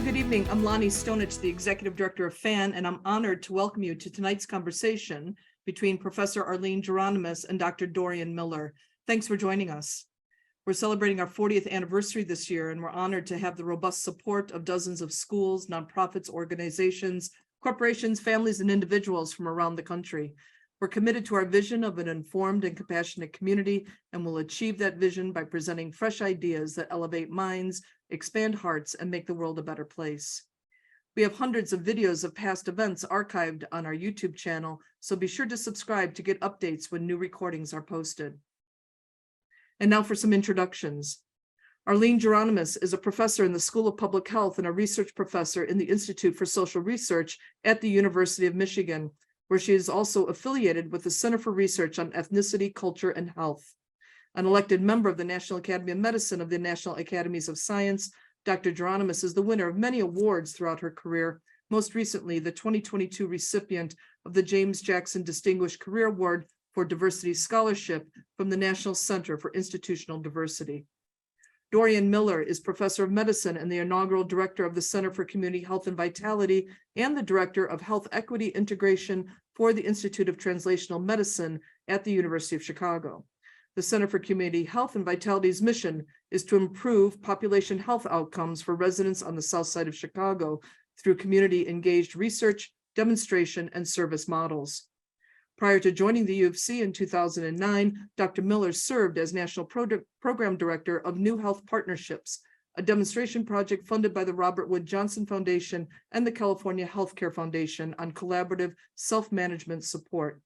good evening. I'm Lonnie Stonich, the Executive Director of FAN, and I'm honored to welcome you to tonight's conversation between Professor Arline Geronimus and Dr. Dorian Miller. Thanks for joining us. We're celebrating our 40th anniversary this year, and we're honored to have the robust support of dozens of schools, nonprofits, organizations, corporations, families, and individuals from around the country. We're committed to our vision of an informed and compassionate community, and will achieve that vision by presenting fresh ideas that elevate minds, expand hearts, and make the world a better place. We have hundreds of videos of past events archived on our YouTube channel, so be sure to subscribe to get updates when new recordings are posted. And now for some introductions. Arline Geronimus is a professor in the School of Public Health and a research professor in the Institute for Social Research at the University of Michigan, where she is also affiliated with the Center for Research on Ethnicity, Culture, and Health. An elected member of the National Academy of Medicine of the National Academies of Science, Dr. Geronimus is the winner of many awards throughout her career, most recently the 2022 recipient of the James Jackson Distinguished Career Award for Diversity Scholarship from the National Center for Institutional Diversity. Dorian Miller is professor of medicine and the inaugural director of the Center for Community Health and Vitality and the director of Health Equity Integration for the Institute of Translational Medicine at the University of Chicago. The Center for Community Health and Vitality's mission is to improve population health outcomes for residents on the South Side of Chicago through community-engaged research, demonstration, and service models. Prior to joining the U of C in 2009, Dr. Miller served as National Program Director of New Health Partnerships, a demonstration project funded by the Robert Wood Johnson Foundation and the California Healthcare Foundation on collaborative self-management support.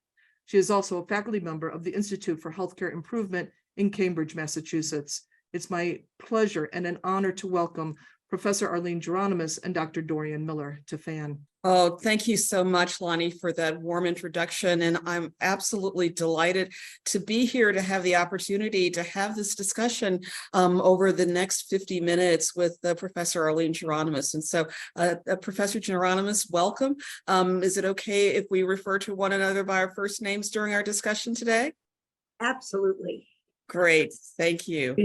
She is also a faculty member of the Institute for Healthcare Improvement in Cambridge, Massachusetts. It's my pleasure and an honor to welcome Professor Arline Geronimus and Dr. Dorian Miller to FAN. Oh, thank you so much, Lonnie, for that warm introduction. And I'm absolutely delighted to be here to have the opportunity to have this discussion over the next 50 minutes with Professor Arline Geronimus. And so, Professor Geronimus, welcome. Is it okay if we refer to one another by our first names during our discussion today? Absolutely. Great, thank you.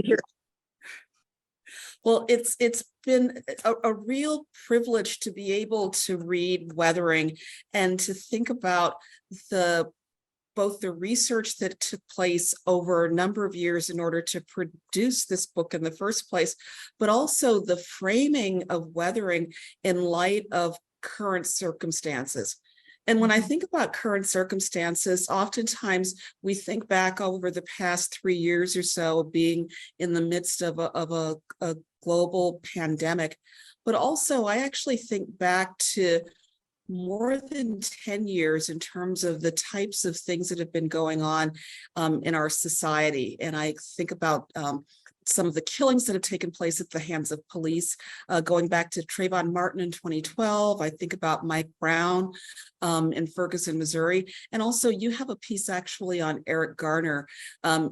Well, it's been a real privilege to be able to read Weathering and to think about both the research that took place over a number of years in order to produce this book in the first place, but also the framing of Weathering in light of current circumstances. And when I think about current circumstances, oftentimes we think back over the past 3 years or so of being in the midst of a global pandemic, but also I actually think back to more than 10 years in terms of the types of things that have been going on in our society. And I think about some of the killings that have taken place at the hands of police, going back to Trayvon Martin in 2012. I think about Mike Brown in Ferguson, Missouri. And also you have a piece actually on Eric Gardner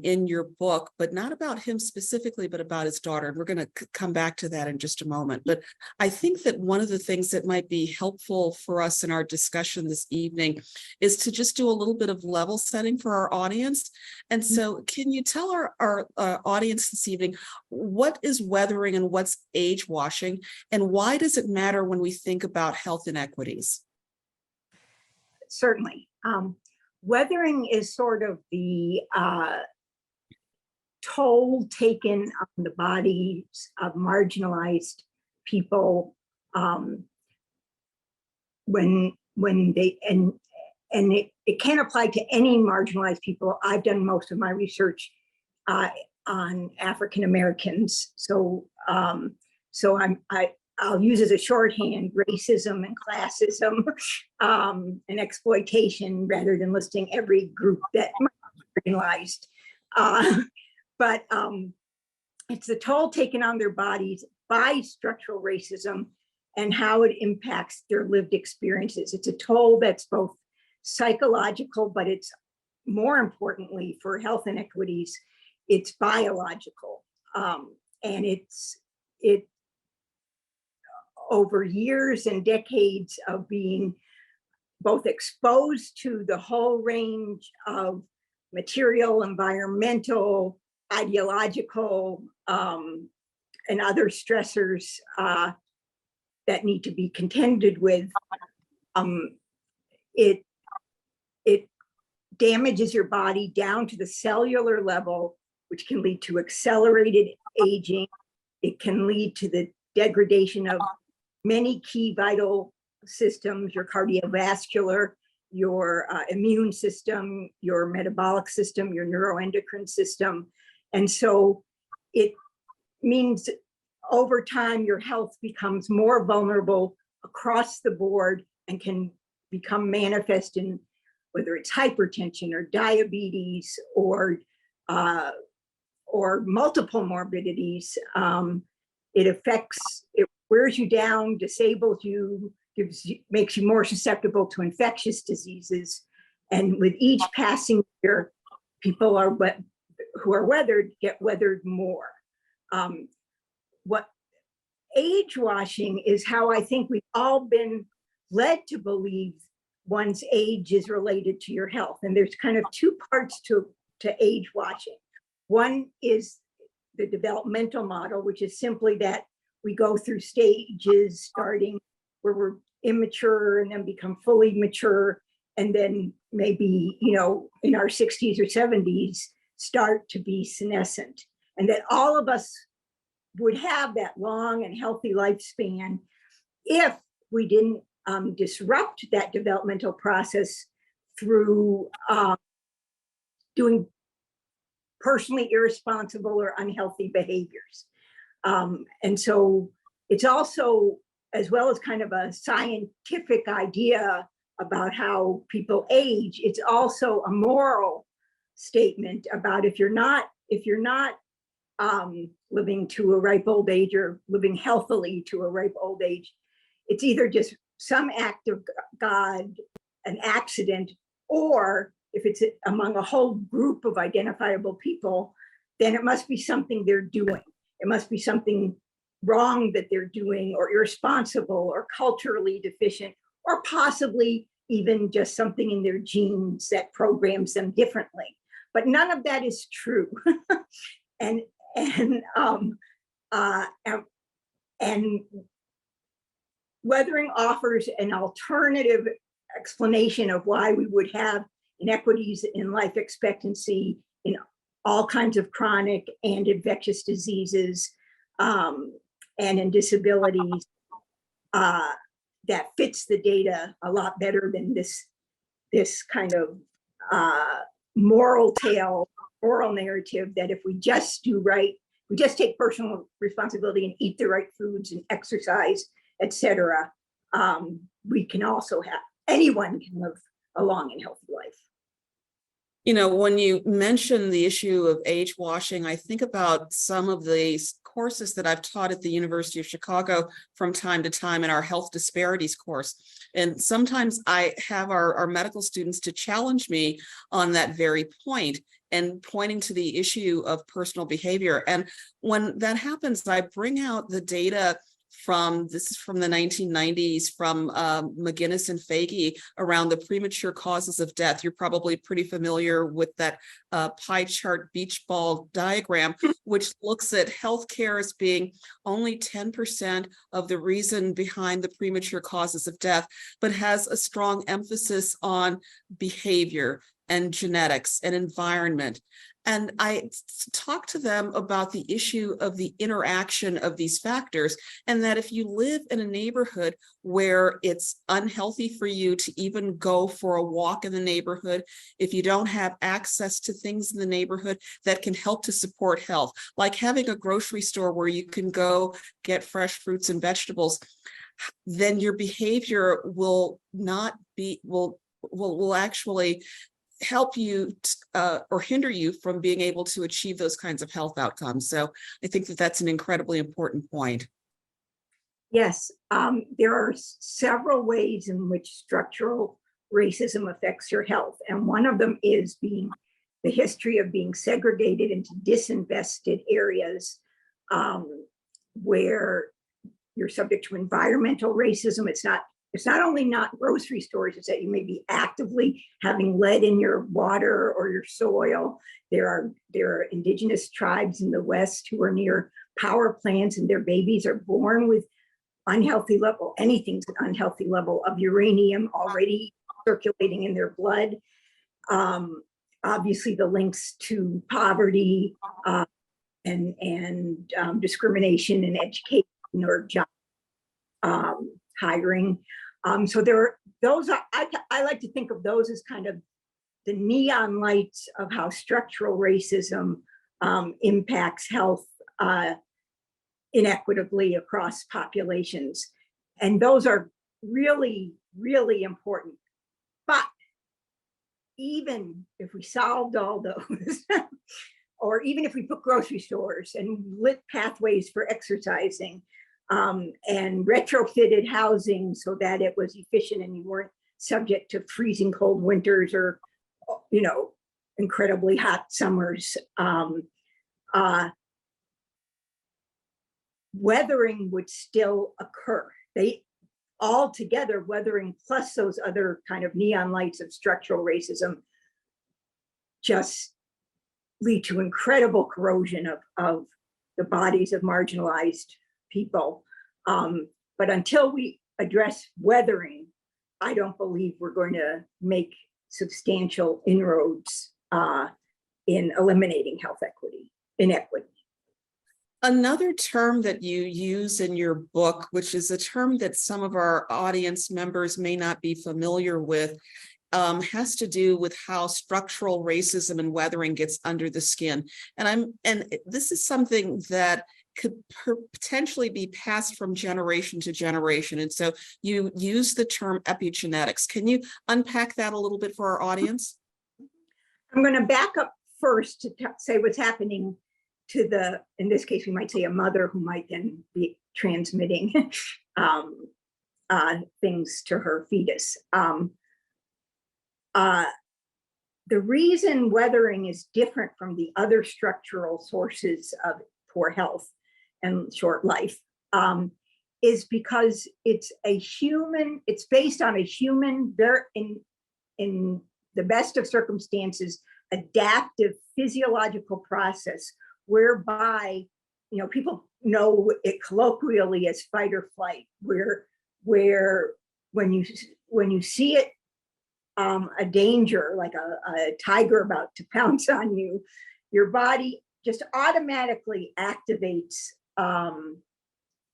in your book, but not about him specifically, but about his daughter. And we're going to come back to that in just a moment. But I think that one of the things that might be helpful for us in our discussion this evening is to just do a little bit of level setting for our audience. And so can you tell our audience this evening, what is weathering and what's age washing, and why does it matter when we think about health inequities? Certainly. Weathering is sort of the toll taken on the bodies of marginalized people when they, and it can apply to any marginalized people. I've done most of my research on African Americans, so I'll use as a shorthand racism and classism and exploitation rather than listing every group that might be marginalized. But it's the toll taken on their bodies by structural racism and how it impacts their lived experiences. It's a toll that's both psychological, but it's more importantly for health inequities, it's biological. And it over years and decades of being both exposed to the whole range of material, environmental, ideological, and other stressors that need to be contended with. It damages your body down to the cellular level, which can lead to accelerated aging. It can lead to the degradation of many key vital systems, your cardiovascular, your immune system, your metabolic system, your neuroendocrine system. And so it means over time, your health becomes more vulnerable across the board and can become manifest in whether it's hypertension or diabetes or multiple morbidities. It wears you down, disables you, makes you more susceptible to infectious diseases. And with each passing year, people who are weathered get weathered more. What age washing is how I think we've all been led to believe one's age is related to your health. And there's kind of two parts to age washing. One is the developmental model, which is simply that we go through stages starting where we're immature and then become fully mature. And then maybe, in our 60s or 70s, start to be senescent. And that all of us would have that long and healthy lifespan if we didn't disrupt that developmental process through doing personally irresponsible or unhealthy behaviors. And so it's also, as well as kind of a scientific idea about how people age, it's also a moral statement about if you're not living to a ripe old age or living healthily to a ripe old age, it's either just some act of God, an accident, or if it's among a whole group of identifiable people, then it must be something they're doing. It must be something wrong that they're doing, or irresponsible, or culturally deficient, or possibly even just something in their genes that programs them differently. But none of that is true. and weathering offers an alternative explanation of why we would have inequities in life expectancy, in all kinds of chronic and infectious diseases, and in disabilities, that fits the data a lot better than this kind of moral tale, oral narrative that if we just do right, we just take personal responsibility and eat the right foods and exercise, etc., we can also anyone can live a long and healthy life. When you mention the issue of age washing, I think about some of the courses that I've taught at the University of Chicago from time to time in our health disparities course. And sometimes I have our medical students to challenge me on that very point and pointing to the issue of personal behavior. And when that happens, I bring out the data this is from the 1990s, from McGinnis and Faggy around the premature causes of death. You're probably pretty familiar with that pie chart beach ball diagram, which looks at healthcare as being only 10% of the reason behind the premature causes of death, but has a strong emphasis on behavior and genetics and environment. And I talk to them about the issue of the interaction of these factors, and that if you live in a neighborhood where it's unhealthy for you to even go for a walk in the neighborhood, if you don't have access to things in the neighborhood that can help to support health, like having a grocery store where you can go get fresh fruits and vegetables, then your behavior will actually help you or hinder you from being able to achieve those kinds of health outcomes. So I think that that's an incredibly important point. Yes, there are several ways in which structural racism affects your health. And one of them is the history of being segregated into disinvested areas where you're subject to environmental racism. It's not only not grocery stores, it's that you may be actively having lead in your water or your soil. There are indigenous tribes in the West who are near power plants, and their babies are born with unhealthy level, anything's an unhealthy level of uranium already circulating in their blood. Obviously, the links to poverty and discrimination in education or job hiring. So I like to think of those as kind of the neon lights of how structural racism impacts health inequitably across populations. And those are really, really important. But even if we solved all those, or even if we put grocery stores and lit pathways for exercising, and retrofitted housing so that it was efficient and you weren't subject to freezing cold winters or, incredibly hot summers, weathering would still occur. All together, weathering plus those other kind of neon lights of structural racism just lead to incredible corrosion of the bodies of marginalized people. But until we address weathering, I don't believe we're going to make substantial inroads in eliminating health inequity. Another term that you use in your book, which is a term that some of our audience members may not be familiar with, has to do with how structural racism and weathering gets under the skin. And this is something that could potentially be passed from generation to generation. And so you use the term epigenetics. Can you unpack that a little bit for our audience? I'm going to back up first to say what's happening to in this case, we might say a mother who might then be transmitting things to her fetus. The reason weathering is different from the other structural sources of poor health and short life is because it's based on a human, in the best of circumstances, adaptive physiological process whereby, people know it colloquially as fight or flight, where when you see it, a danger like a tiger about to pounce on you, your body just automatically activates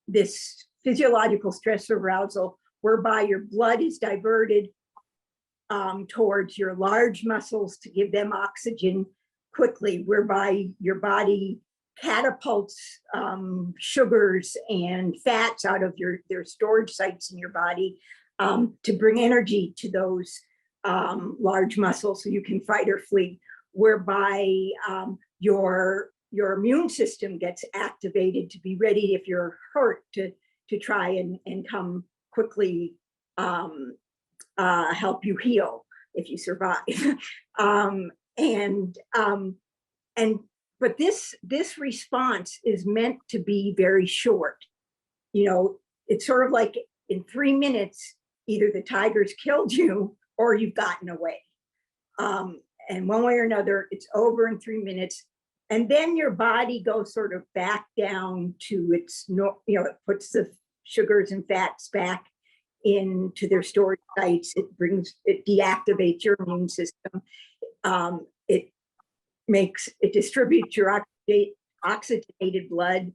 this physiological stress arousal whereby your blood is diverted towards your large muscles to give them oxygen quickly, whereby your body catapults sugars and fats out of their storage sites in your body to bring energy to those large muscles so you can fight or flee, whereby your immune system gets activated to be ready if you're hurt to try and come quickly help you heal if you survive. But this response is meant to be very short. It's sort of like in 3 minutes, either the tiger's killed you or you've gotten away. And one way or another, it's over in 3 minutes. And then your body goes sort of back down to its, it puts the sugars and fats back into their storage sites. It deactivates your immune system. It distributes your oxygenated blood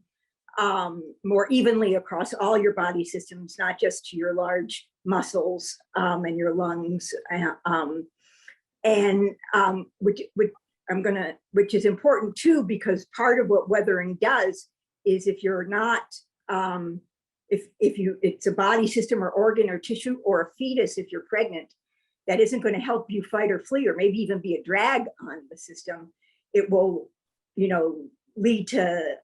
more evenly across all your body systems, not just to your large muscles and your lungs, which is important too, because part of what weathering does is if you're not, it's a body system or organ or tissue or a fetus, if you're pregnant, that isn't going to help you fight or flee, or maybe even be a drag on the system, it will, lead to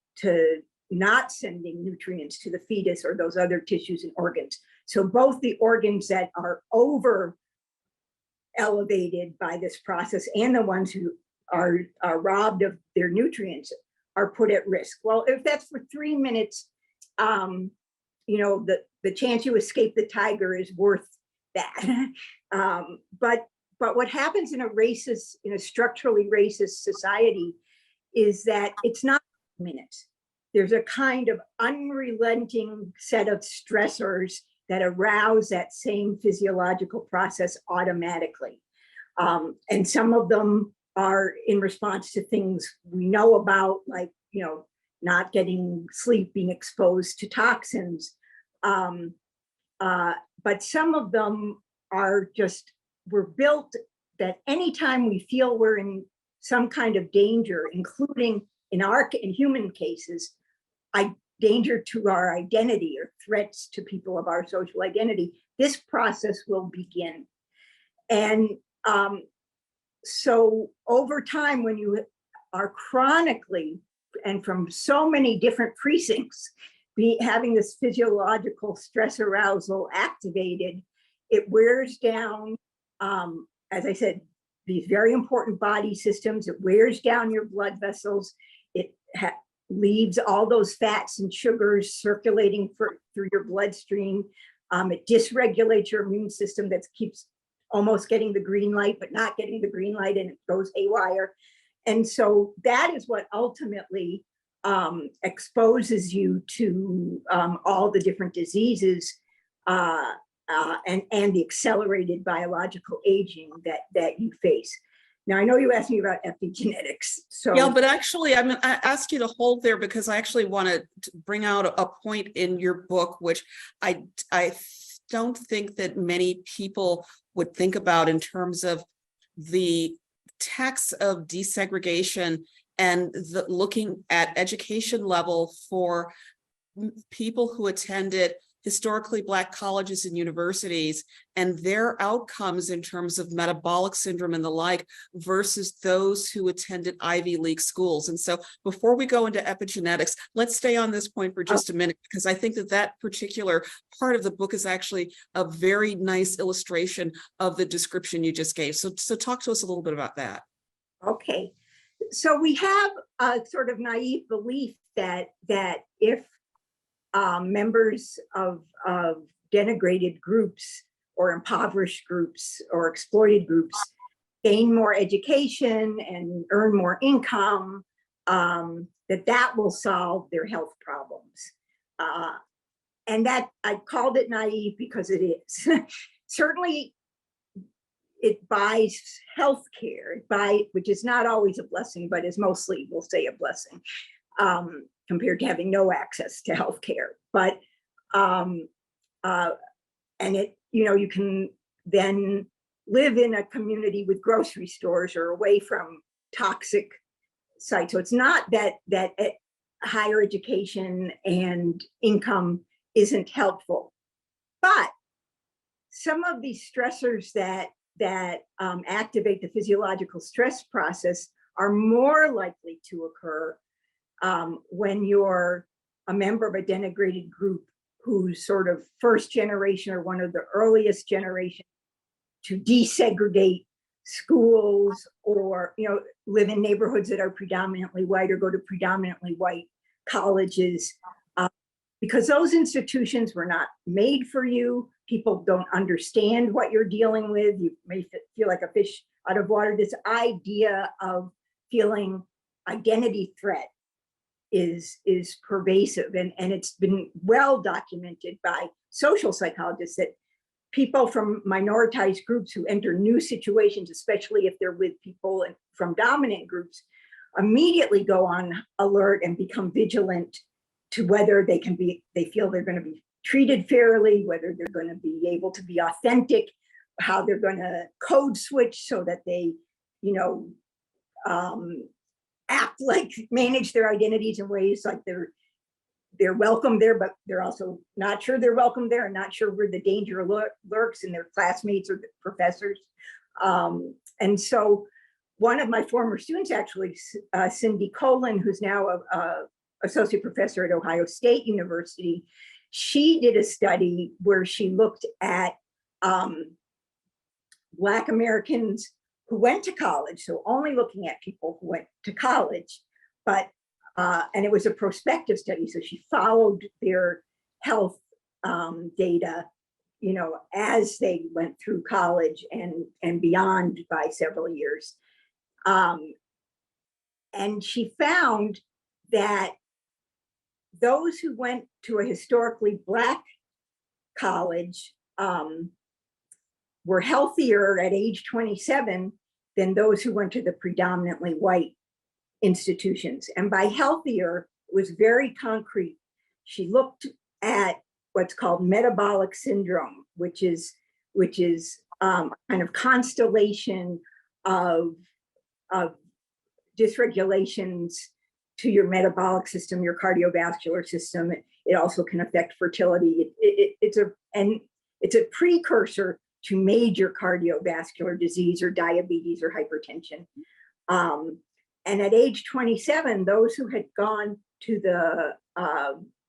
not sending nutrients to the fetus or those other tissues and organs. So both the organs that are over elevated by this process and the ones who are robbed of their nutrients are put at risk. Well, if that's for 3 minutes, the chance you escape the tiger is worth that. But what happens in a structurally racist society is that it's not minutes. there's a kind of unrelenting set of stressors that arouse that same physiological process automatically. And some of them are in response to things we know about, like, not getting sleep, being exposed to toxins. But some of them are just, we're built that anytime we feel we're in some kind of danger, including in human cases, danger to our identity or threats to people of our social identity, this process will begin. And so over time, when you are chronically and from so many different precincts having this physiological stress arousal activated, it wears down, as I said, these very important body systems. It wears down your blood vessels. It leaves all those fats and sugars circulating through your bloodstream. It dysregulates your immune system that keeps almost getting the green light, but not getting the green light, and it goes haywire. And so that is what ultimately exposes you to all the different diseases and the accelerated biological aging that you face. Now, I know you asked me about epigenetics. So yeah, but actually, I asked you to hold there because I actually want to bring out a point in your book, which I don't think that many people would think about in terms of the texts of desegregation and looking at education level for people who attended historically Black colleges and universities and their outcomes in terms of metabolic syndrome and the like versus those who attended Ivy League schools. And so before we go into epigenetics, let's stay on this point for just a minute, because I think that particular part of the book is actually a very nice illustration of the description you just gave. So talk to us a little bit about that. Okay. So we have a sort of naive belief that if members of denigrated groups or impoverished groups or exploited groups gain more education and earn more income, that will solve their health problems. And that I called it naive because it is. Certainly, it buys healthcare, which is not always a blessing, but is mostly, we'll say, a blessing. Compared to having no access to healthcare. But and it, you can then live in a community with grocery stores or away from toxic sites. So it's not that higher education and income isn't helpful, but some of these stressors that activate the physiological stress process are more likely to occur when you're a member of a denigrated group who's sort of first generation or one of the earliest generation to desegregate schools, or live in neighborhoods that are predominantly white or go to predominantly white colleges, because those institutions were not made for you. People don't understand what you're dealing with. You may feel like a fish out of water. This idea of feeling identity threat is pervasive, and it's been well documented by social psychologists that people from minoritized groups who enter new situations, especially if they're with people from dominant groups, immediately go on alert and become vigilant to whether they feel they're going to be treated fairly, whether they're going to be able to be authentic, how they're going to code switch so that they, act like, manage their identities in ways like they're welcome there, but they're also not sure they're welcome there and not sure where the danger lurks in their classmates or the professors. And so one of my former students, actually, Cindy Colin, who's now a associate professor at Ohio State University, she did a study where she looked at Black Americans who went to college, so only looking at people who went to college, but and it was a prospective study, so she followed their health data, as they went through college and beyond by several years, and she found that those who went to a historically Black college were healthier at age 27 than those who went to the predominantly white institutions. And by healthier, it was very concrete. She looked at what's called metabolic syndrome, which is kind of constellation of dysregulations to your metabolic system, your cardiovascular system. It also can affect fertility. It's a precursor to major cardiovascular disease or diabetes or hypertension. And at age 27, those who had gone to the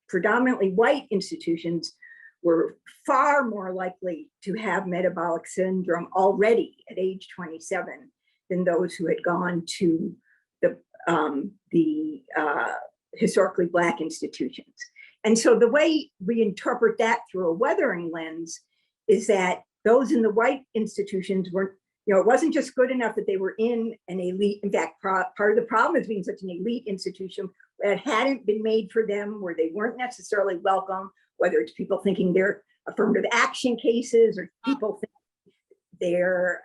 predominantly white institutions were far more likely to have metabolic syndrome already at age 27 than those who had gone to the historically Black institutions. And so the way we interpret that through a weathering lens is that those in the white institutions were, it wasn't just good enough that they were in an elite. In fact, part of the problem is being such an elite institution that hadn't been made for them, where they weren't necessarily welcome, whether it's people thinking they're affirmative action cases or people think they're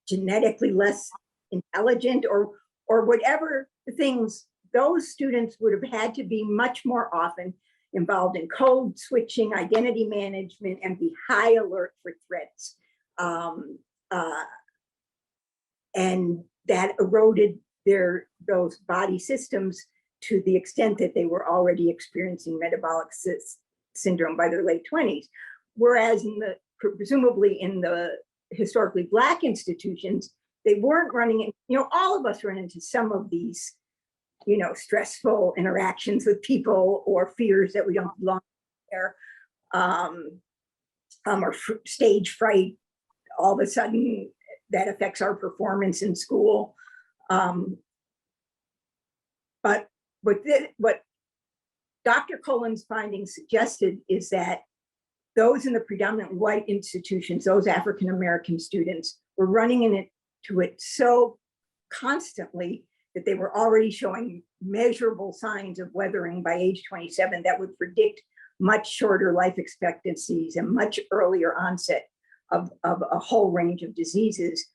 genetically less intelligent or whatever the things. Those students would have had to be much more often involved in code switching, identity management, and be high alert for threats. And that eroded those body systems to the extent that they were already experiencing metabolic syndrome by their late 20s. Whereas presumably in the historically Black institutions, they weren't running in, all of us run into some of these, stressful interactions with people or fears that we don't belong there, or stage fright. All of a sudden, that affects our performance in school. But what Dr. Cullen's findings suggested is that those in the predominantly white institutions, those African-American students, were running into it so constantly that they were already showing measurable signs of weathering by age 27 that would predict much shorter life expectancies and much earlier onset of a whole range of diseases,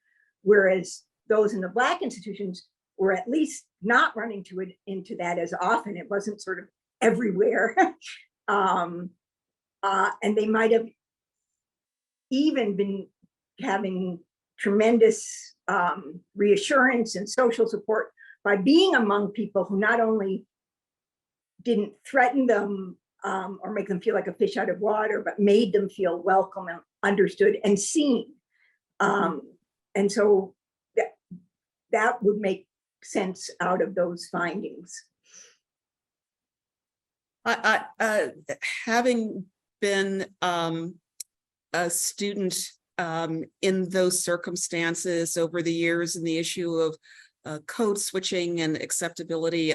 whereas those in the Black institutions were at least not running into that as often. It wasn't sort of everywhere. And they might have even been having tremendous reassurance and social support by being among people who not only didn't threaten them or make them feel like a fish out of water, but made them feel welcome and understood and seen. And so that would make sense out of those findings. Having been a student in those circumstances over the years, and the issue of code switching and acceptability,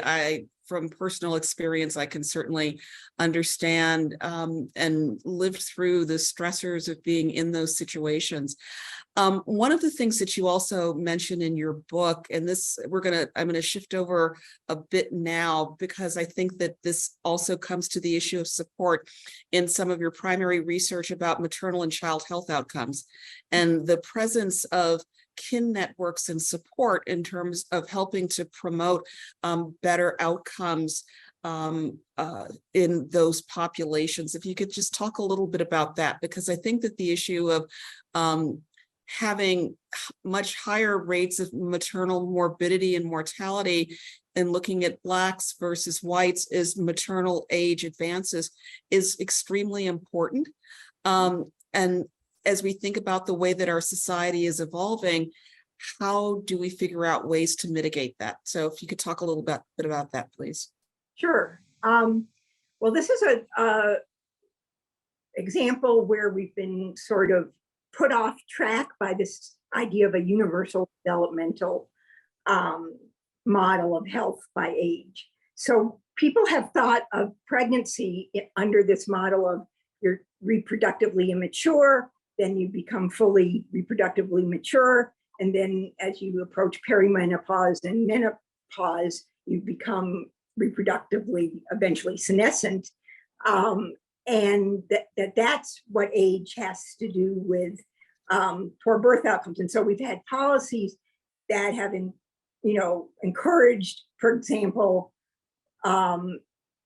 from personal experience, I can certainly understand and lived through the stressors of being in those situations. One of the things that you also mentioned in your book, and this I'm gonna shift over a bit now, because I think that this also comes to the issue of support in some of your primary research about maternal and child health outcomes, and the presence of kin networks and support in terms of helping to promote better outcomes in those populations. If you could just talk a little bit about that, because I think that the issue of having much higher rates of maternal morbidity and mortality and looking at Blacks versus whites as maternal age advances is extremely important. And as we think about the way that our society is evolving, how do we figure out ways to mitigate that? So if you could talk a little bit about that, please. Sure. Well, this is a example where we've been sort of put off track by this idea of a universal developmental model of health by age. So people have thought of pregnancy under this model of you're reproductively immature, then you become fully reproductively mature, and then as you approach perimenopause and menopause, you become reproductively, eventually senescent. And that's what age has to do with poor birth outcomes. And so we've had policies that have encouraged, for example,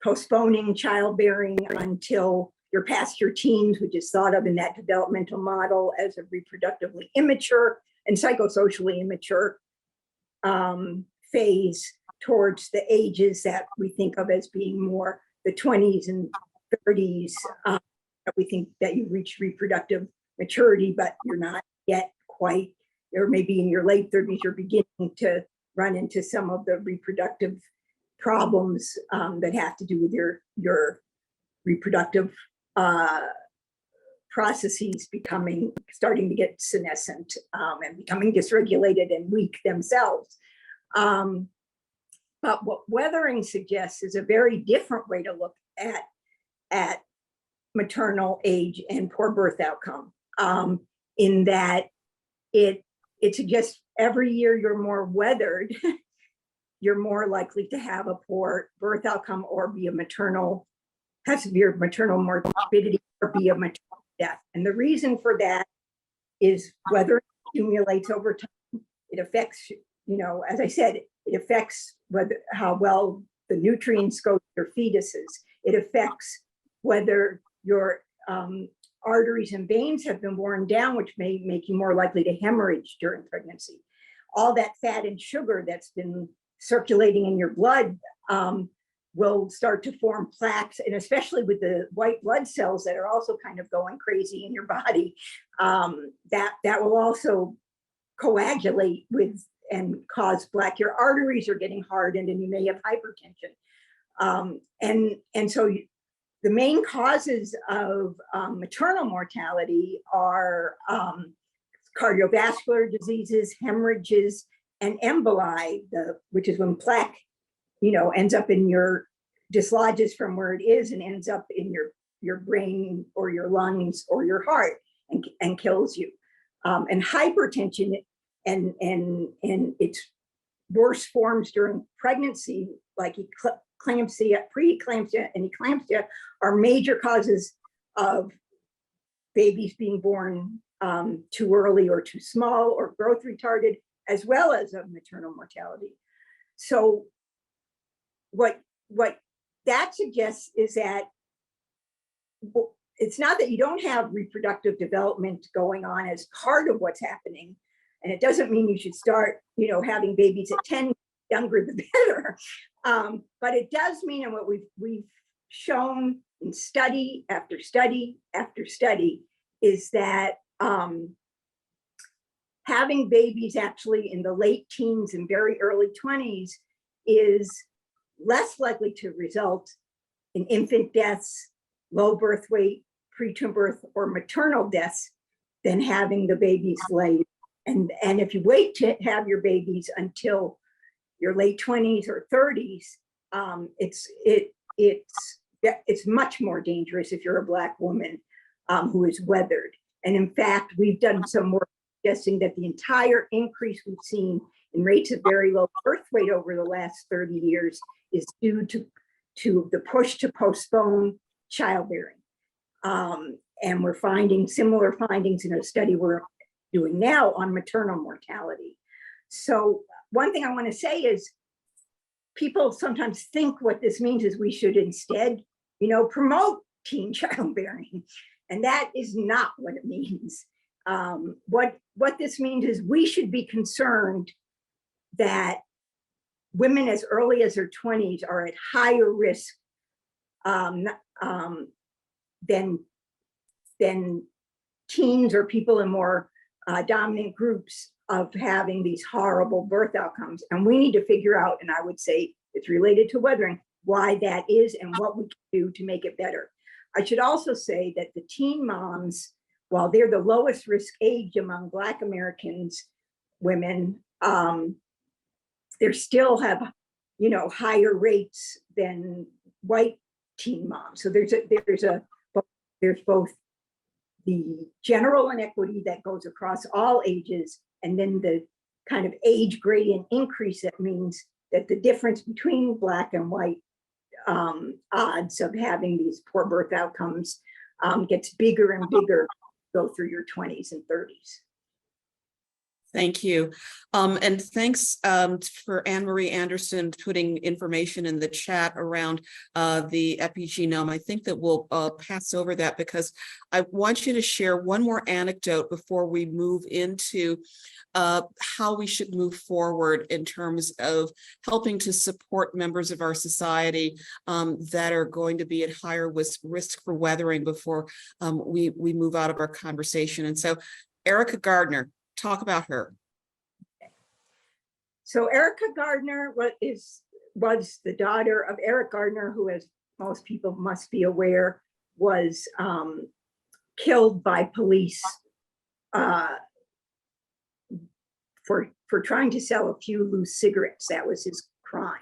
postponing childbearing until you're past your teens, which is thought of in that developmental model as a reproductively immature and psychosocially immature phase, towards the ages that we think of as being more the 20s and 30s. We think that you reach reproductive maturity, but you're not yet quite, or maybe in your late 30s, you're beginning to run into some of the reproductive problems that have to do with your reproductive processes starting to get senescent and becoming dysregulated and weak themselves. But what weathering suggests is a very different way to look at maternal age and poor birth outcome, in that it suggests every year you're more weathered, you're more likely to have a poor birth outcome or be have severe maternal morbidity or be a maternal death. And the reason for that is weathering accumulates over time. It affects, as I said, it affects how well the nutrients go to your fetuses. It affects whether your arteries and veins have been worn down, which may make you more likely to hemorrhage during pregnancy. All that fat and sugar that's been circulating in your blood will start to form plaques, and especially with the white blood cells that are also kind of going crazy in your body, that will also coagulate with and cause plaque. Your arteries are getting hardened and you may have hypertension. And so the main causes of maternal mortality are cardiovascular diseases, hemorrhages, and emboli, which is when plaque, ends up in dislodges from where it is and ends up in your brain or your lungs or your heart and kills you. And hypertension and its worse forms during pregnancy, like eclampsia, preeclampsia, and eclampsia, are major causes of babies being born too early or too small or growth retarded, as well as of maternal mortality. So what that suggests is that it's not that you don't have reproductive development going on as part of what's happening. And it doesn't mean you should start, having babies at 10, younger the better. But it does mean, and what we've shown in study after study after study, is that having babies actually in the late teens and very early 20s is less likely to result in infant deaths, low birth weight, preterm birth, or maternal deaths than having the babies late. And if you wait to have your babies until your late 20s or 30s, it's much more dangerous if you're a Black woman who is weathered. And in fact, we've done some work suggesting that the entire increase we've seen in rates of very low birth weight over the last 30 years is due to the push to postpone childbearing. And we're finding similar findings in a study we're doing now on maternal mortality. So one thing I want to say is, people sometimes think what this means is we should instead, promote teen childbearing. And that is not what it means. What this means is we should be concerned that women as early as their 20s are at higher risk than teens or people in more dominant groups of having these horrible birth outcomes. And we need to figure out, and I would say it's related to weathering, why that is and what we can do to make it better. I should also say that the teen moms, while they're the lowest risk age among Black Americans women, they still have, higher rates than white teen moms. So there's both the general inequity that goes across all ages, and then the kind of age gradient increase that means that the difference between black and white odds of having these poor birth outcomes gets bigger and bigger go through your 20s and 30s. Thank you. And thanks for Anne Marie Anderson putting information in the chat around the epigenome. I think that we'll pass over that because I want you to share one more anecdote before we move into how we should move forward in terms of helping to support members of our society that are going to be at higher risk for weathering before we move out of our conversation. And so Erica Gardner, talk about her. So Erica Gardner was the daughter of Eric Gardner, who, as most people must be aware, was killed by police for trying to sell a few loose cigarettes. That was his crime.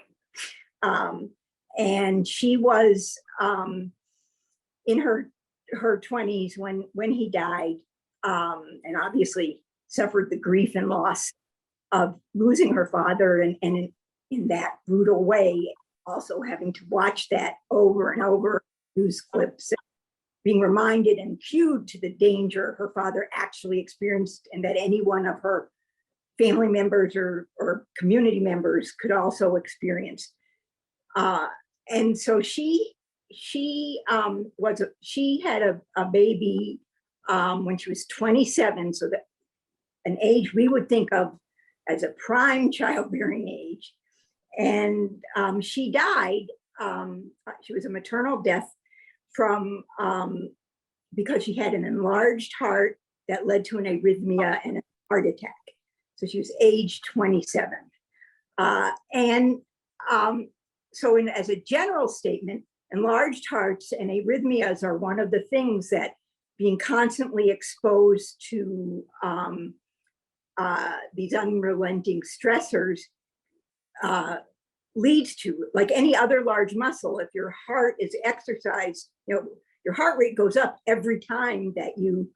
And she was in her 20s when he died, and obviously suffered the grief and loss of losing her father and in that brutal way, also having to watch that over and over, news clips, being reminded and cued to the danger her father actually experienced and that any one of her family members or community members could also experience. And so she had a baby when she was 27, so that an age we would think of as a prime childbearing age. And she died. She was a maternal death from because she had an enlarged heart that led to an arrhythmia and a heart attack. So she was age 27. So as a general statement, enlarged hearts and arrhythmias are one of the things that being constantly exposed to these unrelenting stressors leads to, like any other large muscle. If your heart is exercised, your heart rate goes up every time that you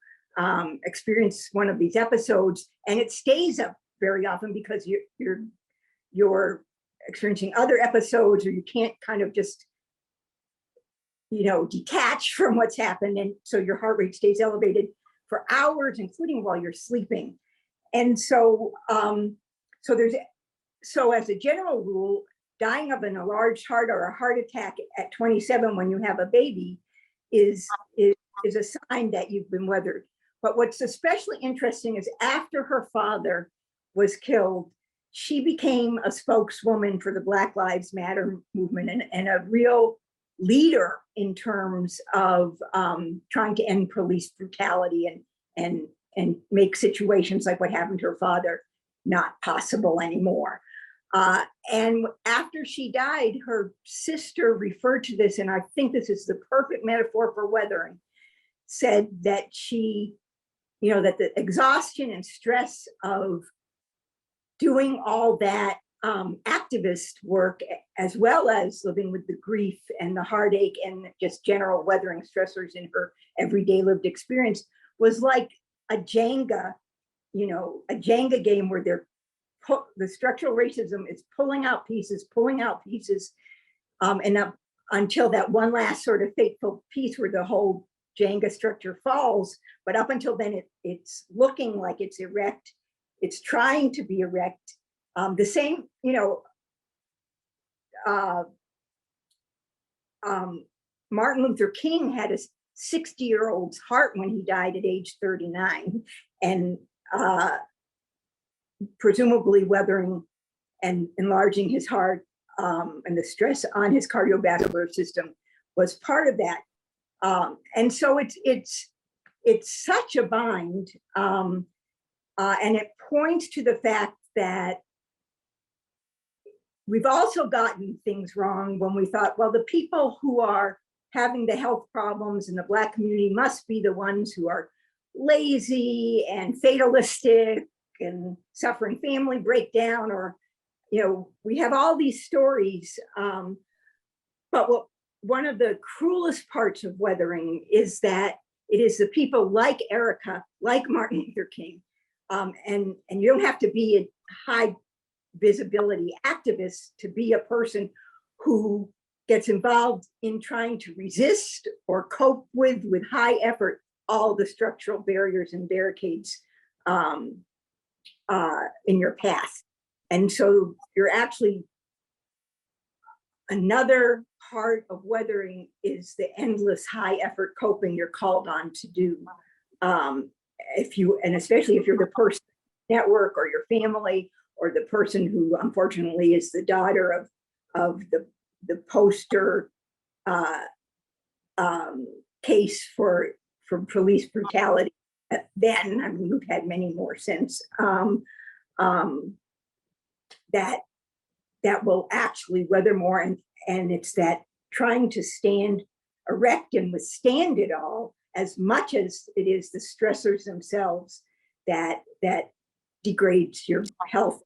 experience one of these episodes, and it stays up very often because you're experiencing other episodes, or you can't kind of just detach from what's happened, and so your heart rate stays elevated for hours, including while you're sleeping. And so as a general rule, dying of an enlarged heart or a heart attack at 27 when you have a baby is a sign that you've been weathered. But what's especially interesting is after her father was killed, she became a spokeswoman for the Black Lives Matter movement and a real leader in terms of trying to end police brutality and make situations like what happened to her father not possible anymore. And after she died, her sister referred to this, and I think this is the perfect metaphor for weathering, said that that the exhaustion and stress of doing all that activist work, as well as living with the grief and the heartache and just general weathering stressors in her everyday lived experience, was like a Jenga game where the structural racism is pulling out pieces, and up until that one last sort of fateful piece where the whole Jenga structure falls. But up until then, it's looking like it's erect. It's trying to be erect. The same, Martin Luther King had a 60-year-old's heart when he died at age 39, and presumably weathering and enlarging his heart and the stress on his cardiovascular system was part of that. And so it's such a bind, and it points to the fact that we've also gotten things wrong when we thought, well, the people who are having the health problems in the Black community must be the ones who are lazy and fatalistic and suffering family breakdown, or we have all these stories. But one of the cruelest parts of weathering is that it is the people like Erica, like Martin Luther King, and you don't have to be a high visibility activists to be a person who gets involved in trying to resist or cope with high effort all the structural barriers and barricades in your path. And so you're actually, another part of weathering is the endless high effort coping you're called on to do. And especially if you're the person network or your family, or the person who unfortunately is the daughter of the poster case for police brutality. Then, I mean, we've had many more since, that will actually weather more, and it's that trying to stand erect and withstand it all, as much as it is the stressors themselves that degrades your health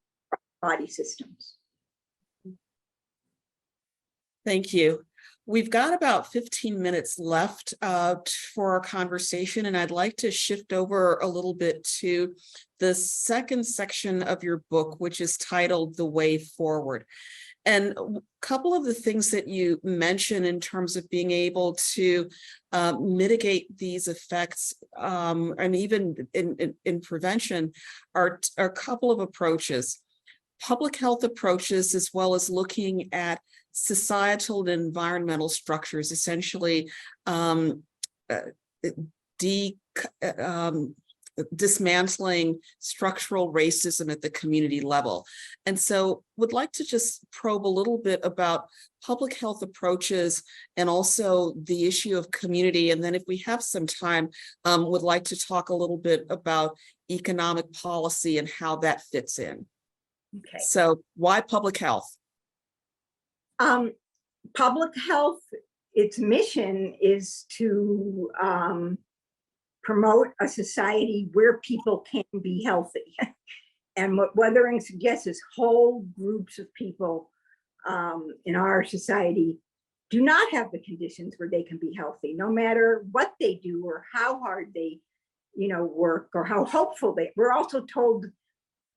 body systems. Thank you. We've got about 15 minutes left for our conversation, and I'd like to shift over a little bit to the second section of your book, which is titled The Way Forward. And a couple of the things that you mention in terms of being able to mitigate these effects, and even in prevention, are a couple of approaches. Public health approaches, as well as looking at societal and environmental structures, essentially dismantling structural racism at the community level. And so would like to just probe a little bit about public health approaches and also the issue of community. And then if we have some time, would like to talk a little bit about economic policy and how that fits in. Okay. So why public health? Public health, its mission is to promote a society where people can be healthy. And what weathering suggests is whole groups of people in our society do not have the conditions where they can be healthy, no matter what they do or how hard they, work, or how hopeful we're also told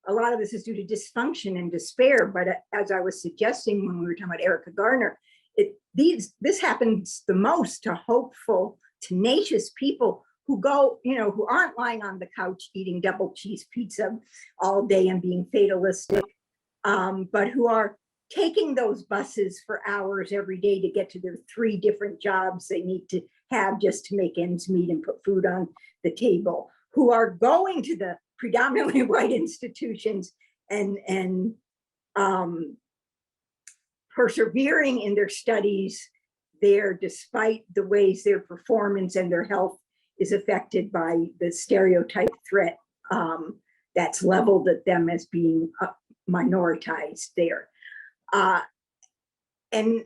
a lot of this is due to dysfunction and despair. But as I was suggesting when we were talking about Gardner, this happens the most to hopeful, tenacious people who go, who aren't lying on the couch eating double cheese pizza all day and being fatalistic, but who are taking those buses for hours every day to get to their 3 different jobs they need to have just to make ends meet and put food on the table, who are going to the predominantly white institutions and persevering in their studies there, despite the ways their performance and their health is affected by the stereotype threat that's leveled at them as being minoritized there. And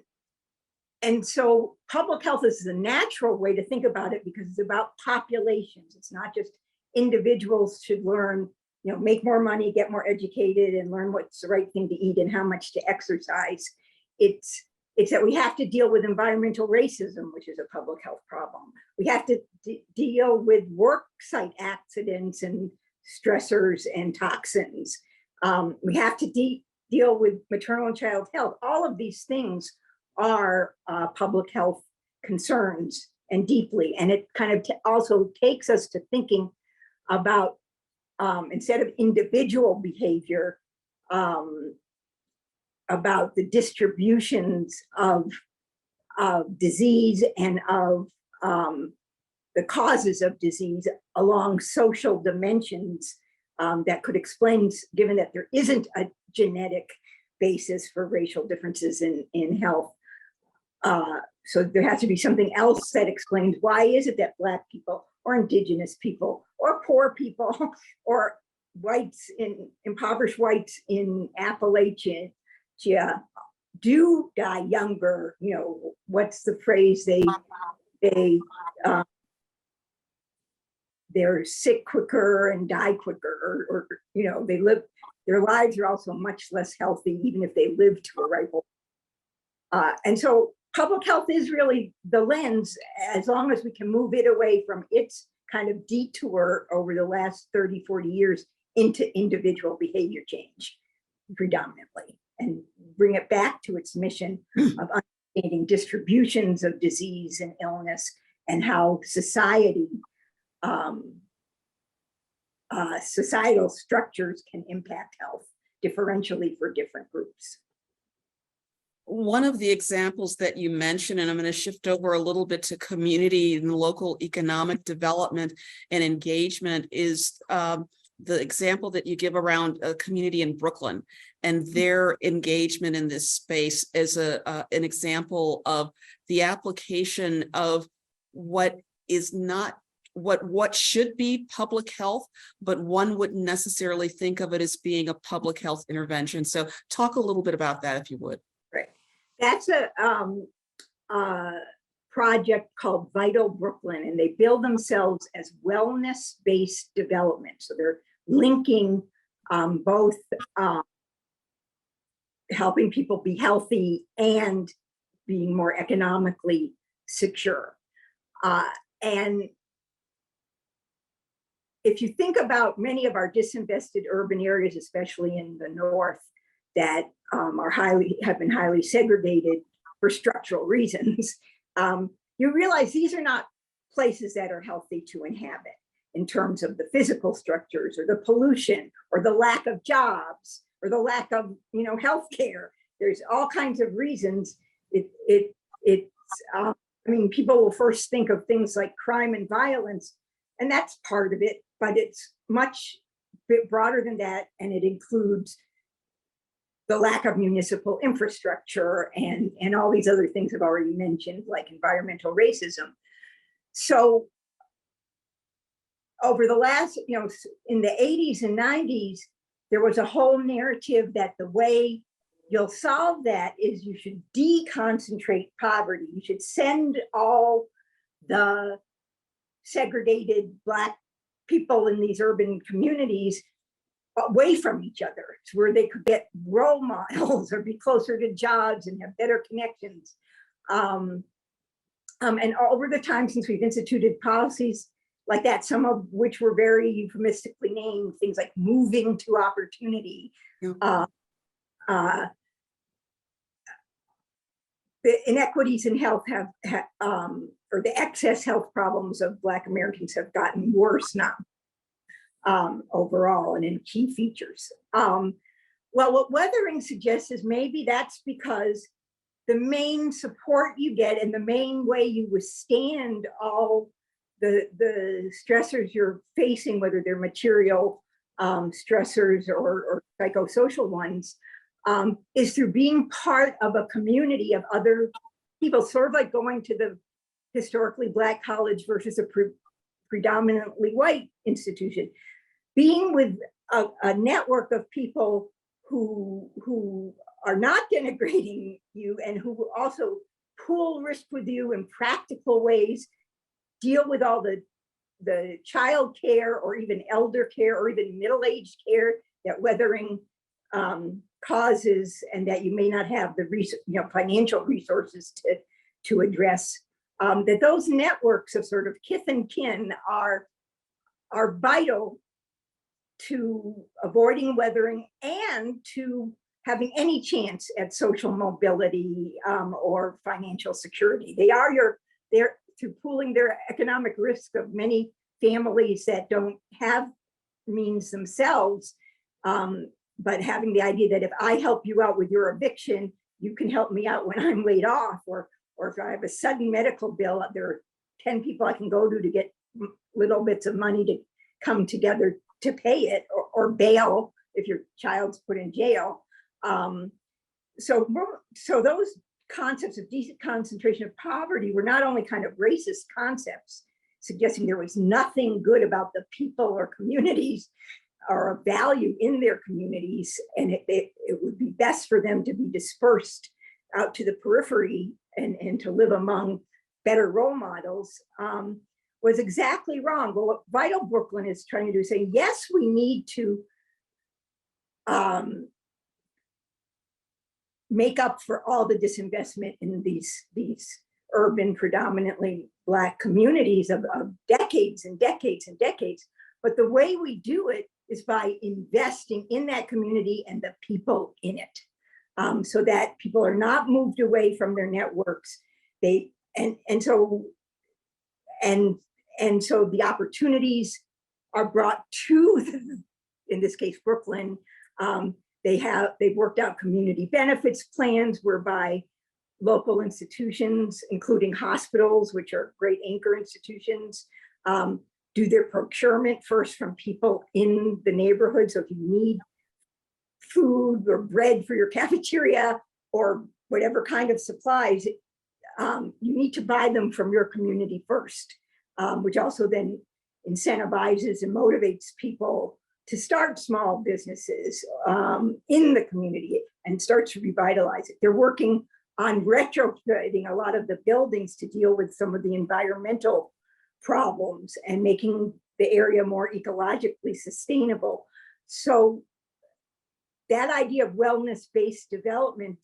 so public health is the natural way to think about it, because it's about populations. It's not just individuals should learn, make more money, get more educated, and learn what's the right thing to eat and how much to exercise. It's that we have to deal with environmental racism, which is a public health problem. We have to deal with work site accidents and stressors and toxins. We have to deal with maternal and child health. All of these things are public health concerns, and deeply. And it kind of also takes us to thinking about, instead of individual behavior, about the distributions of disease and of the causes of disease along social dimensions that could explain, given that there isn't a genetic basis for racial differences in health. So there has to be something else that explains why is it that Black people or Indigenous people or poor people or whites impoverished whites in Appalachia do die younger. What's the phrase? They're sick quicker and die quicker, or they live, their lives are also much less healthy, even if they live to a ripe old. And so public health is really the lens, as long as we can move it away from its kind of detour over the last 30, 40 years into individual behavior change. predominantly, and bring it back to its mission of understanding distributions of disease and illness and how society, societal structures can impact health differentially for different groups. One of the examples that you mentioned, and I'm going to shift over a little bit to community and local economic development and engagement, is the example that you give around a community in Brooklyn and their engagement in this space as an example of the application of what is not what should be public health, but one wouldn't necessarily think of it as being a public health intervention. So talk a little bit about that, if you would. Right. That's a project called Vital Brooklyn, and they bill themselves as wellness-based development. So they're linking both helping people be healthy and being more economically secure. And if you think about many of our disinvested urban areas, especially in the north, that have been highly segregated for structural reasons, you realize these are not places that are healthy to inhabit in terms of the physical structures or the pollution or the lack of jobs or the lack of healthcare. There's all kinds of reasons. I mean, people will first think of things like crime and violence, and that's part of it, but it's much bit broader than that, and it includes the lack of municipal infrastructure and all these other things I've already mentioned, like environmental racism. So over the last, in the 80s and 90s, there was a whole narrative that the way you'll solve that is you should deconcentrate poverty. You should send all the segregated Black people in these urban communities away from each other to where they could get role models or be closer to jobs and have better connections. And over the time since we've instituted policies like that, some of which were very euphemistically named, things like moving to opportunity. The inequities in health or the excess health problems of Black Americans have gotten worse now. Overall and in key features. Well, what weathering suggests is maybe that's because the main support you get and the main way you withstand all the stressors you're facing, whether they're material stressors or psychosocial ones, is through being part of a community of other people, sort of like going to the historically Black college versus a predominantly white institution. Being with a network of people who are not denigrating you and who also pool risk with you in practical ways, deal with all the child care or even elder care or even middle-aged care that weathering causes, and that you may not have the financial resources to address. That those networks of sort of kith and kin are vital to avoiding weathering and to having any chance at social mobility or financial security. They're through pooling their economic risk of many families that don't have means themselves, but having the idea that if I help you out with your eviction, you can help me out when I'm laid off, or if I have a sudden medical bill, there are 10 people I can go to get little bits of money to come together to pay it, or bail if your child's put in jail. So those concepts of deconcentration of poverty were not only kind of racist concepts, suggesting there was nothing good about the people or communities or a value in their communities, and it would be best for them to be dispersed out to the periphery and to live among better role models, was exactly wrong. But what Vital Brooklyn is trying to do is say, yes, we need to make up for all the disinvestment in these urban, predominantly Black communities of decades and decades and decades. But the way we do it is by investing in that community and the people in it, so that people are not moved away from their networks. So the opportunities are brought to, in this case, Brooklyn. They've worked out community benefits plans whereby local institutions, including hospitals, which are great anchor institutions, do their procurement first from people in the neighborhood. So if you need food or bread for your cafeteria or whatever kind of supplies, you need to buy them from your community first, which also then incentivizes and motivates people to start small businesses in the community and start to revitalize it. They're working on retrofitting a lot of the buildings to deal with some of the environmental problems and making the area more ecologically sustainable. So that idea of wellness-based development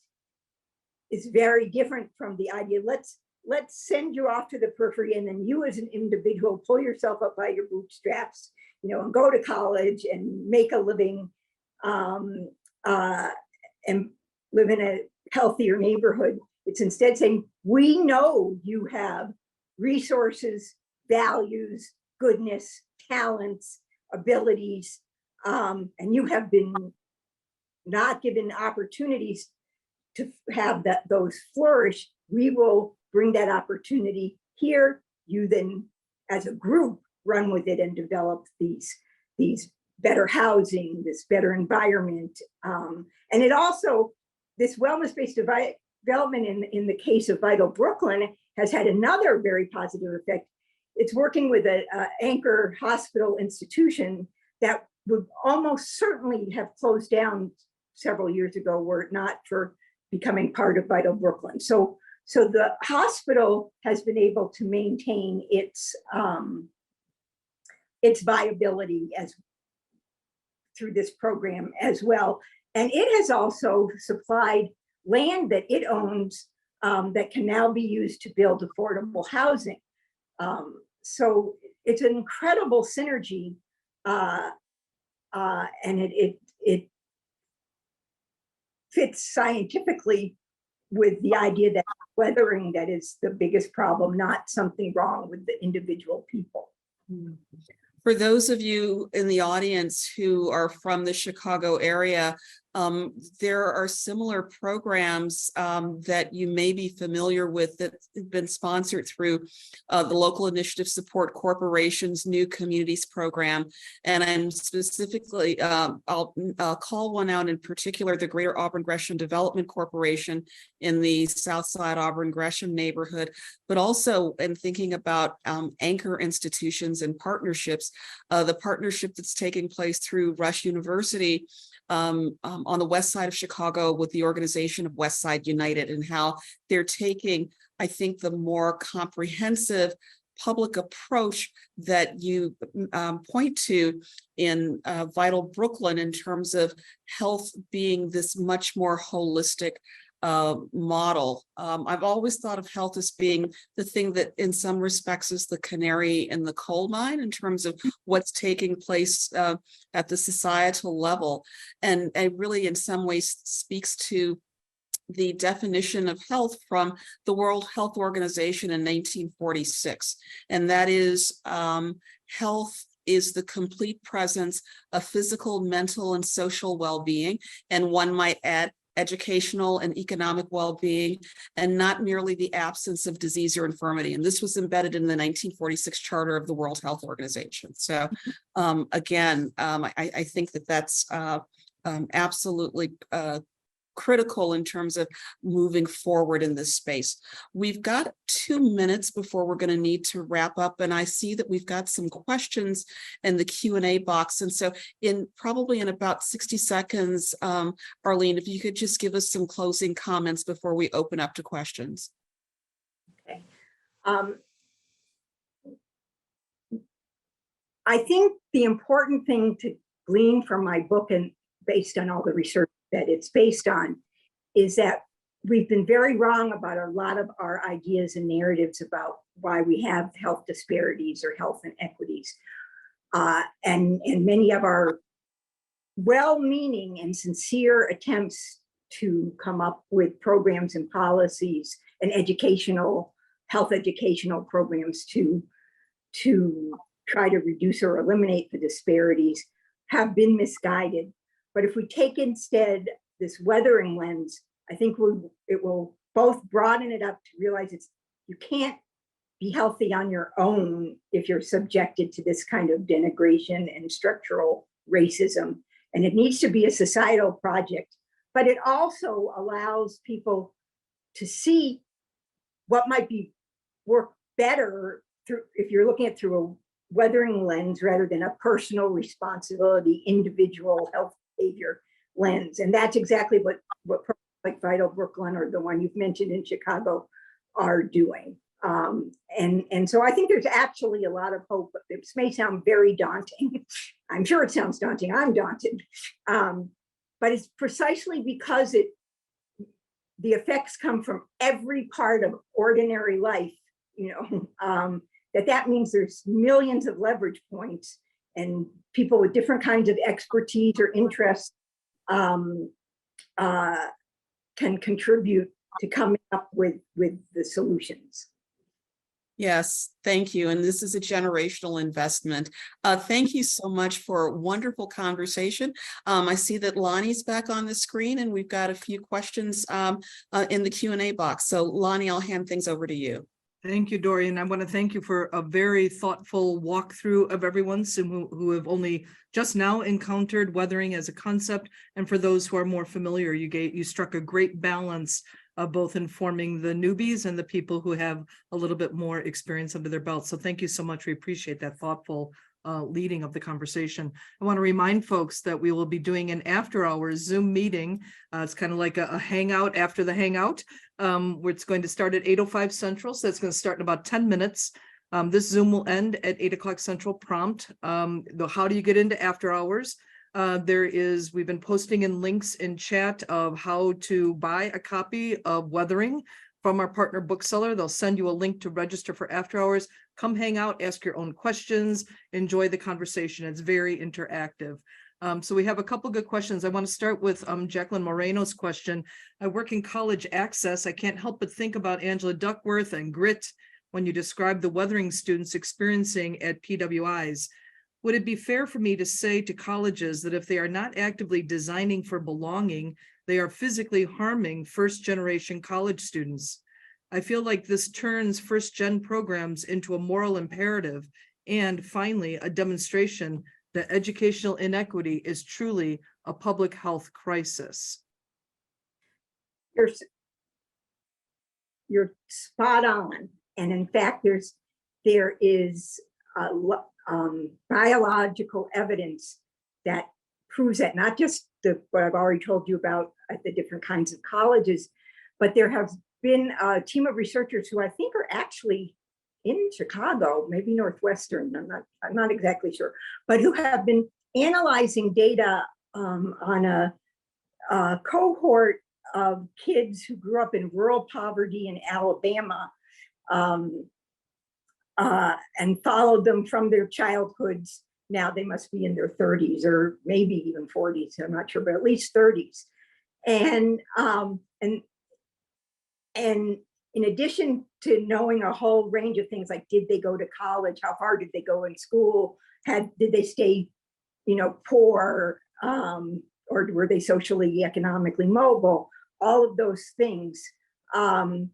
is very different from the idea, let's send you off to the periphery and then you as an individual pull yourself up by your bootstraps, and go to college and make a living, and live in a healthier neighborhood. It's instead saying, we know you have resources, values, goodness, talents, abilities, and you have been not given opportunities to have those flourish. We will bring that opportunity here. You then, as a group, run with it and develop these better housing, this better environment. And it also, this wellness-based development in the case of Vital Brooklyn has had another very positive effect. It's working with an anchor hospital institution that would almost certainly have closed down several years ago were it not for becoming part of Vital Brooklyn. So the hospital has been able to maintain its viability through this program as well. And it has also supplied land that it owns that can now be used to build affordable housing. So it's an incredible synergy, and it fits scientifically with the idea that weathering that is the biggest problem, not something wrong with the individual people. For those of you in the audience who are from the Chicago area, there are similar programs that you may be familiar with that have been sponsored through the Local Initiative Support Corporation's New Communities program. And I'm specifically, I'll call one out in particular, the Greater Auburn Gresham Development Corporation in the Southside Auburn Gresham neighborhood, but also in thinking about anchor institutions and partnerships, the partnership that's taking place through Rush University on the west side of Chicago with the organization of West Side United, and how they're taking, I think, the more comprehensive public approach that you point to in Vital Brooklyn in terms of health being this much more holistic model. I've always thought of health as being the thing that in some respects is the canary in the coal mine in terms of what's taking place at the societal level. And it really in some ways speaks to the definition of health from the World Health Organization in 1946. And that is health is the complete presence of physical, mental, and social well-being. And one might add educational and economic well-being, and not merely the absence of disease or infirmity. And this was embedded in the 1946 Charter of the World Health Organization. So again, I think that that's absolutely critical in terms of moving forward in this space. We've got 2 minutes before we're going to need to wrap up, and I see that we've got some questions in the Q&A box. And so probably in about 60 seconds, Arline, if you could just give us some closing comments before we open up to questions. Okay. I think the important thing to glean from my book, and based on all the research that it's based on, is that we've been very wrong about a lot of our ideas and narratives about why we have health disparities or health inequities. And many of our well-meaning and sincere attempts to come up with programs and policies and health educational programs to try to reduce or eliminate the disparities have been misguided. But if we take instead this weathering lens, I think it will both broaden it up to realize you can't be healthy on your own if you're subjected to this kind of denigration and structural racism. And it needs to be a societal project, but it also allows people to see what might work better if you're looking at it through a weathering lens rather than a personal responsibility, individual health behavior lens. And that's exactly what programs like Vital Brooklyn or the one you've mentioned in Chicago are doing. And so I think there's actually a lot of hope, but this may sound very daunting. I'm sure it sounds daunting. I'm daunted. But it's precisely because the effects come from every part of ordinary life, that means there's millions of leverage points, and people with different kinds of expertise or interests can contribute to coming up with the solutions. Yes, thank you. And this is a generational investment. Thank you so much for a wonderful conversation. I see that Lonnie's back on the screen, and we've got a few questions in the Q&A box. So Lonnie, I'll hand things over to you. Thank you, Dorian. I want to thank you for a very thoughtful walkthrough of everyone who have only just now encountered weathering as a concept. And for those who are more familiar, you struck a great balance of both informing the newbies and the people who have a little bit more experience under their belt. So thank you so much. We appreciate that thoughtful leading of the conversation. I want to remind folks that we will be doing an after hours Zoom meeting. It's kind of like a hangout after the hangout. Where it's going to start at 8:05 Central. So it's going to start in about 10 minutes. This Zoom will end at 8 o'clock Central prompt. How do you get into after hours? We've been posting in links in chat of how to buy a copy of Weathering from our partner bookseller. They'll send you a link to register for after hours. Come hang out, ask your own questions, enjoy the conversation. It's very interactive. So we have a couple good questions. I want to start with Jacqueline Moreno's question. I work in college access. I can't help but think about Angela Duckworth and grit when you describe the weathering students experiencing at PWIs. Would it be fair for me to say to colleges that if they are not actively designing for belonging, they are physically harming first-generation college students? I feel like this turns first-gen programs into a moral imperative and, finally, a demonstration that educational inequity is truly a public health crisis. You're spot on. And in fact, there is biological evidence that proves that, not just what I've already told you about at the different kinds of colleges, but there has been a team of researchers who I think are actually in Chicago, maybe Northwestern, I'm not exactly sure, but who have been analyzing data on a cohort of kids who grew up in rural poverty in Alabama and followed them from their childhoods. Now they must be in their 30s or maybe even 40s, I'm not sure, but at least 30s. And in addition to knowing a whole range of things like, did they go to college? How far did they go in school? Did they stay, poor? Or were they socially, economically mobile? All of those things. And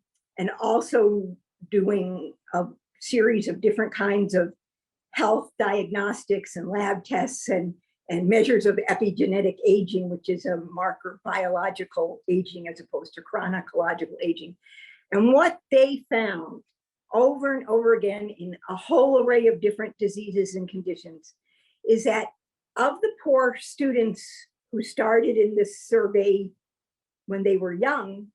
also doing a series of different kinds of health diagnostics and lab tests and measures of epigenetic aging, which is a marker of biological aging as opposed to chronological aging. And what they found over and over again in a whole array of different diseases and conditions is that of the poor students who started in this survey when they were young,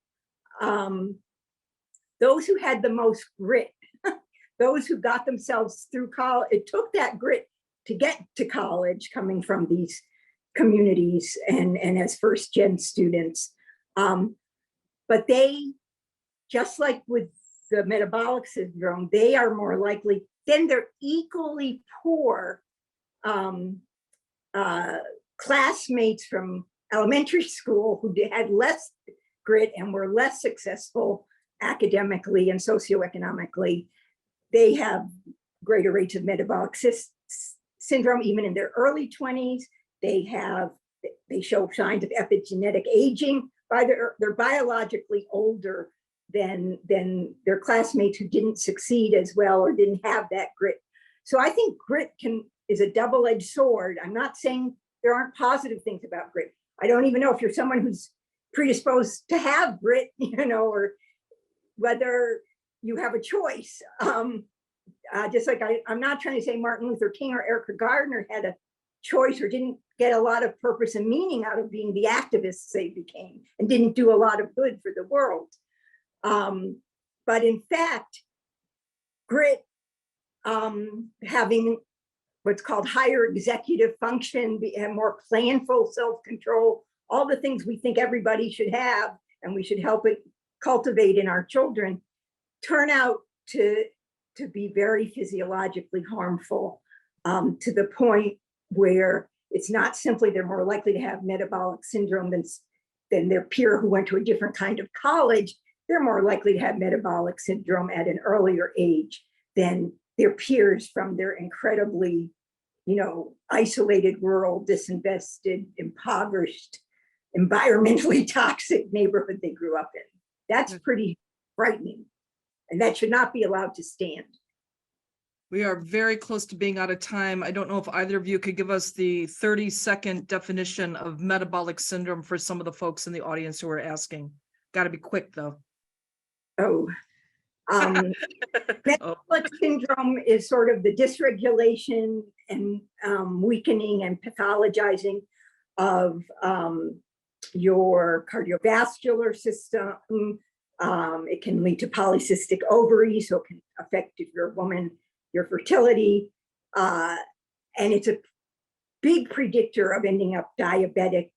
those who had the most grit, those who got themselves through college, it took that grit to get to college coming from these communities and as first-gen students. But they, just like with the metabolic syndrome, they are more likely, then they're equally poor classmates from elementary school who had less grit and were less successful academically and socioeconomically, they have greater rates of metabolic syndrome even in their early 20s. They show signs of epigenetic aging. They're biologically older than their classmates who didn't succeed as well or didn't have that grit. So I think grit is a double-edged sword. I'm not saying there aren't positive things about grit. I don't even know if you're someone who's predisposed to have grit, or whether you have a choice. Just like I'm not trying to say Martin Luther King or Erica Gardner had a choice or didn't get a lot of purpose and meaning out of being the activists they became and didn't do a lot of good for the world. But in fact, grit, having what's called higher executive function, and more planful self-control, all the things we think everybody should have and we should help it cultivate in our children, turn out to be very physiologically harmful, to the point where it's not simply they're more likely to have metabolic syndrome than their peer who went to a different kind of college. They're more likely to have metabolic syndrome at an earlier age than their peers from their incredibly, isolated, rural, disinvested, impoverished, environmentally toxic neighborhood they grew up in. That's pretty frightening. And that should not be allowed to stand. We are very close to being out of time. I don't know if either of you could give us the 30-second definition of metabolic syndrome for some of the folks in the audience who are asking. Got to be quick, though. Metabolic syndrome is sort of the dysregulation and weakening and pathologizing of your cardiovascular system. It can lead to polycystic ovaries, so it can affect, if you're a woman, your fertility. And it's a big predictor of ending up diabetic,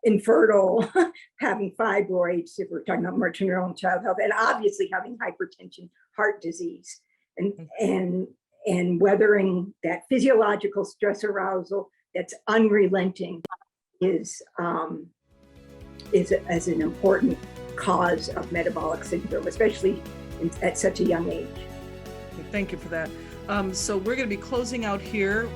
infertile, having fibroids, if we're talking about maternal and child health, and obviously having hypertension, heart disease, and weathering that physiological stress arousal that's unrelenting is as an important cause of metabolic syndrome, especially at such a young age. Thank you for that. So we're going to be closing out here.